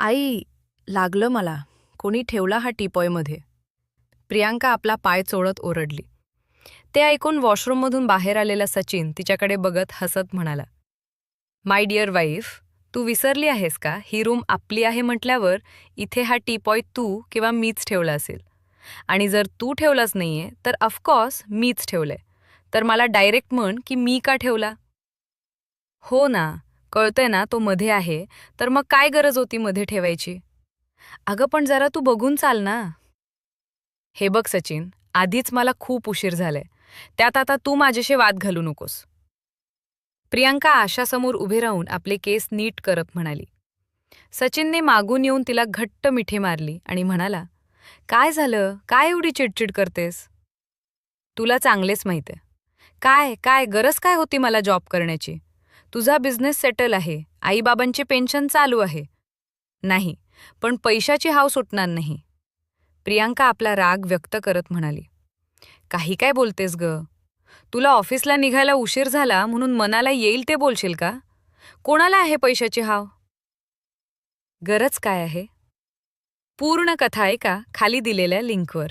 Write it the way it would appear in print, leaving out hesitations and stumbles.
आई, लागलं मला. कोणी ठेवला हा टीपॉयमध्ये. प्रियांका आपला पाय चोळत ओरडली. ते ऐकून वॉशरूममधून बाहेर आलेला सचिन तिच्याकडे बघत हसत म्हणाला, माय डिअर वाईफ, तू विसरली आहेस का, ही रूम आपली आहे म्हटल्यावर इथे हा टीपॉय तू किंवा मीच ठेवला असेल. आणि जर तू ठेवलाच नाहीये तर ऑफकोर्स मीच ठेवलंय. तर मला डायरेक्ट म्हण की मी का ठेवला. हो ना, कळतंय ना तो मध्ये आहे, तर मग काय गरज होती मध्ये ठेवायची. अगं पण जरा तू बघून चाल ना. हे बघ सचिन, आधीच मला खूप उशीर झालाय. त्यात आता तू माझ्याशी वाद घालू नकोस. प्रियांका आशासमोर उभे राहून आपले केस नीट करत म्हणाली. सचिनने मागून येऊन तिला घट्ट मिठी मारली आणि म्हणाला, काय झालं, काय एवढी चिडचिड करतेस. तुला चांगलेच माहित आहे. काय काय गरज काय होती मला जॉब करण्याची. तुझा बिझनेस सेटल आहे, आईबाबांची पेन्शन चालू आहे. नाही, पण पैशाची हाव सुटणार नाही. प्रियांका आपला राग व्यक्त करत म्हणाली, काही काय बोलतेस ग. तुला ऑफिसला निघायला उशीर झाला म्हणून मनाला येईल ते बोलशील का. कोणाला आहे पैशाची हाव. गरज काय आहे. पूर्ण कथा ऐका खाली दिलेल्या लिंकवर.